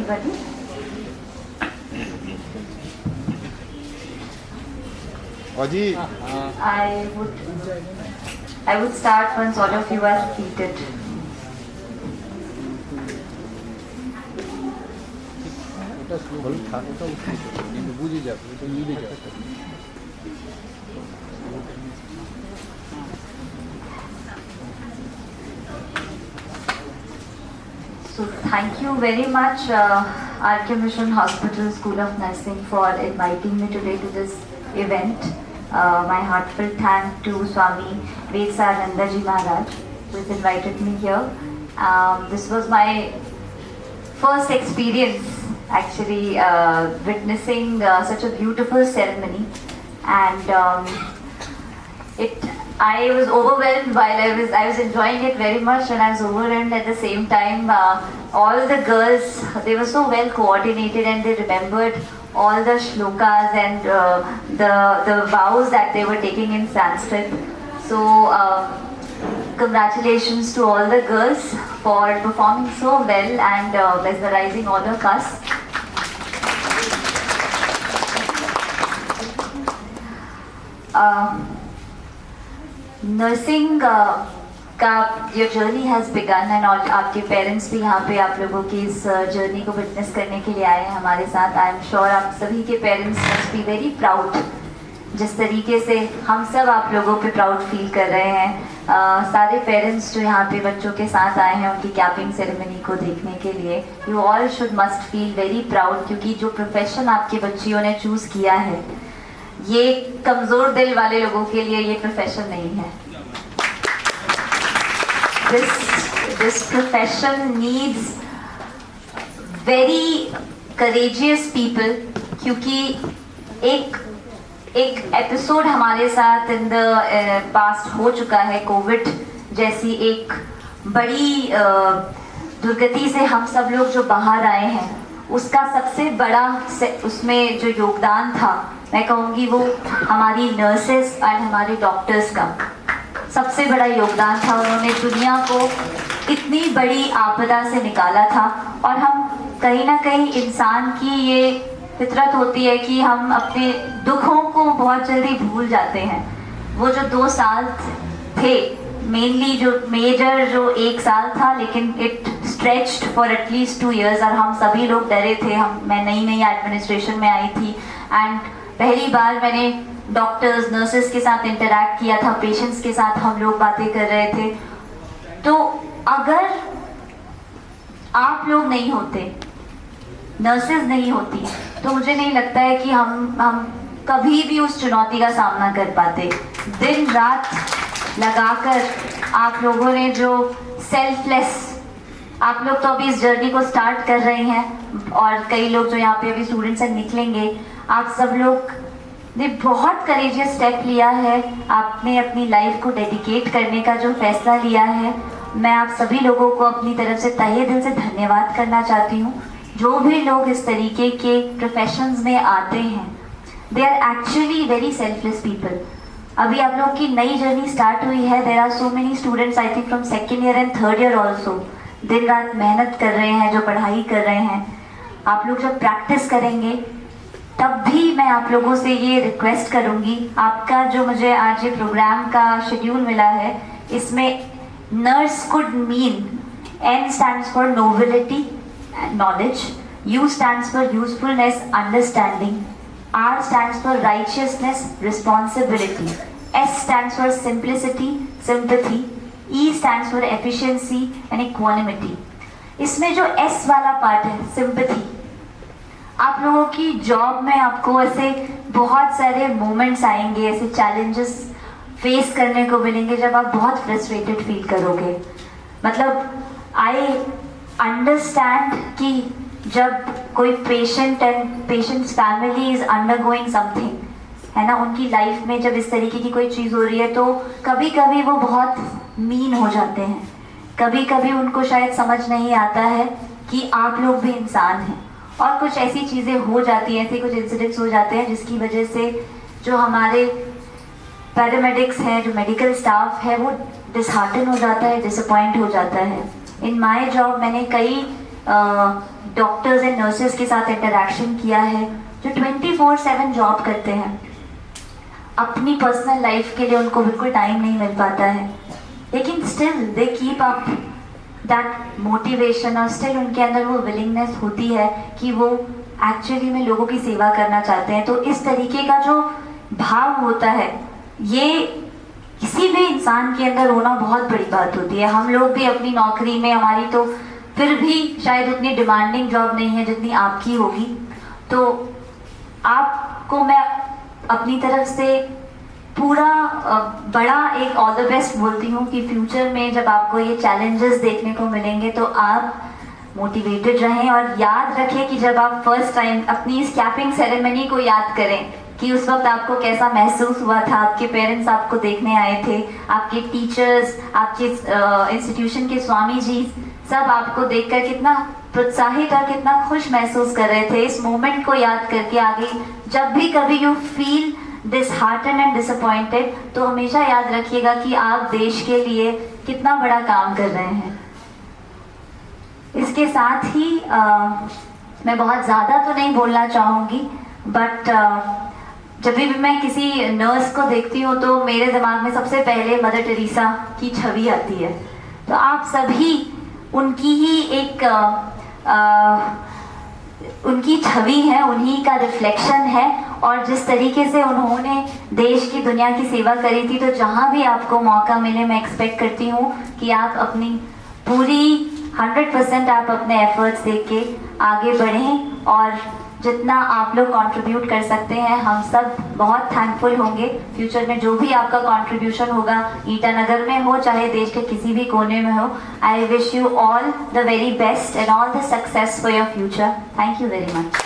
everybody. I would start once all of you are seated. So thank you very much RK Mission Hospital School of Nursing for inviting me today to this event. My heartfelt thanks to Swami Vedsananda Ji Maharaj who has invited me here. This was my first experience actually witnessing such a beautiful ceremony, and I was overwhelmed while I was enjoying it very much, and I was overwhelmed at the same time. All the girls, they were so well coordinated, and they remembered all the shlokas and the vows that they were taking in Sanskrit. So congratulations to all the girls for performing so well and mesmerizing all of us. Nursing का ये journey has begun and और आपके parents भी यहाँ पे आप लोगों की इस जर्नी को विटनेस करने के लिए आए हैं हमारे साथ. आई एम श्योर आप सभी के parents must be very proud, जिस तरीके से हम सब आप लोगों पे प्राउड फील कर रहे हैं. सारे पेरेंट्स जो यहाँ पे बच्चों के साथ आए हैं उनकी कैपिंग सेरेमनी को देखने के लिए, you all should must feel very proud, क्योंकि जो प्रोफेशन आपके बच्चियों ने चूज़ किया है ये कमज़ोर दिल वाले लोगों के लिए ये प्रोफेशन नहीं है. This profession needs very courageous people, क्योंकि एक एपिसोड हमारे साथ इन द पास्ट हो चुका है. कोविड जैसी एक बड़ी दुर्गति से हम सब लोग जो बाहर आए हैं, उसका सबसे बड़ा उसमें जो योगदान था, मैं कहूँगी वो हमारी नर्सेस एंड हमारे डॉक्टर्स का सबसे बड़ा योगदान था. उन्होंने दुनिया को इतनी बड़ी आपदा से निकाला था. और हम कहीं ना कहीं इंसान की ये फितरत होती है कि हम अपने दुखों को बहुत जल्दी भूल जाते हैं. वो जो 2 साल थे, मेनली जो मेजर जो 1 साल था, लेकिन it stretched for at least 2 years. और हम सभी लोग डरे थे. मैं नई एडमिनिस्ट्रेशन में आई थी एंड पहली बार मैंने डॉक्टर्स नर्सेस के साथ इंटरैक्ट किया था, पेशेंट्स के साथ हम लोग बातें कर रहे थे. तो अगर आप लोग नहीं होते, नर्सेस नहीं होती, तो मुझे नहीं लगता है कि हम कभी भी उस चुनौती का सामना कर पाते. दिन रात लगाकर आप लोगों ने जो सेल्फलेस, आप लोग तो अभी इस जर्नी को स्टार्ट कर रहे हैं और कई लोग जो यहाँ पे अभी स्टूडेंट्स हैं निकलेंगे, आप सब लोग ने बहुत करेजियस स्टेप लिया है. आपने अपनी लाइफ को डेडिकेट करने का जो फैसला लिया है, मैं आप सभी लोगों को अपनी तरफ से तहे दिल से धन्यवाद करना चाहती हूँ. जो भी लोग इस तरीके के प्रोफेशंस में आते हैं, they are actually very selfless people. अभी आप लोग की नई जर्नी स्टार्ट हुई है. There are so many students, I think from 2nd year and 3rd year also, दिन रात मेहनत कर रहे हैं, जो पढ़ाई कर रहे हैं. आप लोग जब प्रैक्टिस करेंगे तब भी मैं आप लोगों से ये रिक्वेस्ट करूँगी, आपका जो मुझे आज ये प्रोग्राम का शेड्यूल मिला है, इसमें nurse could mean, N stands for nobility and knowledge, U stands for usefulness, understanding, R stands for righteousness, responsibility, S stands for simplicity, sympathy, E stands for efficiency and equanimity. इसमें जो S वाला part है, sympathy, आप लोगों की job में आपको ऐसे बहुत सारे मोमेंट्स आएंगे, ऐसे चैलेंजेस फेस करने को मिलेंगे जब आप बहुत फ्रस्ट्रेटेड फील करोगे. मतलब आई अंडरस्टैंड कि जब कोई patient and patients family is undergoing something, है ना, उनकी लाइफ में जब इस तरीके की कोई चीज़ हो रही है, तो कभी कभी वो बहुत मीन हो जाते हैं. कभी कभी उनको शायद समझ नहीं आता है कि आप लोग भी इंसान हैं, और कुछ ऐसी चीज़ें हो जाती हैं, ऐसे कुछ इंसिडेंट्स हो जाते हैं जिसकी वजह से जो हमारे पैरामेडिक्स हैं, जो मेडिकल स्टाफ है, वो डिसहार्टन हो जाता है, डिसअपॉइंट हो जाता है. इन माय जॉब मैंने कई डॉक्टर्स एंड नर्सेस के साथ इंटरेक्शन किया है, जो 24/7 जॉब करते हैं। अपनी पर्सनल लाइफ के लिए उनको बिल्कुल टाइम नहीं मिल पाता है, लेकिन still they keep up that motivation, और स्टिल उनके अंदर वो विलिंगनेस होती है कि वो एक्चुअली में लोगों की सेवा करना चाहते हैं। तो इस तरीके का जो भाव होता है, ये किसी भी इंसान के अंदर होना बहुत बड़ी बात होती है। हम लोग भी अपनी नौकरी में, हमारी तो फिर भी शायद उतनी डिमांडिंग जॉब नहीं है जितनी आपकी होगी। तो आपको मैं अपनी तरफ से पूरा बड़ा एक ऑल द बेस्ट बोलती हूँ कि फ्यूचर में जब आपको ये चैलेंजेस देखने को मिलेंगे तो आप मोटिवेटेड रहें, और याद रखें कि जब आप फर्स्ट टाइम अपनी इस कैपिंग सेरेमनी को याद करें कि उस वक्त आपको कैसा महसूस हुआ था। आपके पेरेंट्स आपको देखने आए थे, आपके टीचर्स, आपके इंस्टीट्यूशन के स्वामी जी, सब आपको देखकर कितना प्रोत्साहित और कितना खुश महसूस कर रहे थे। इस मोमेंट को याद करके आगे जब भी कभी you feel disheartened and disappointed, तो हमेशा याद रखिएगा कि आप देश के लिए कितना बड़ा काम कर रहे हैं। इसके साथ ही मैं बहुत ज़्यादा तो नहीं बोलना चाहूँगी, बट जब भी मैं किसी नर्स को देखती हूँ तो मेरे दिमाग में सबसे पहले मदर टेरेसा की छवि आती है। तो आप सभी उनकी ही एक उनकी छवि है, उन्हीं का रिफ्लेक्शन है, और जिस तरीके से उन्होंने देश की, दुनिया की सेवा करी थी, तो जहाँ भी आपको मौका मिले मैं एक्सपेक्ट करती हूँ कि आप अपनी पूरी 100% आप अपने एफर्ट्स दे के आगे बढ़ें, और जितना आप लोग कंट्रीब्यूट कर सकते हैं हम सब बहुत थैंकफुल होंगे। फ्यूचर में जो भी आपका कंट्रीब्यूशन होगा, ईटानगर में हो चाहे देश के किसी भी कोने में हो, I wish you all the very best and all the success for your future. Thank you very much.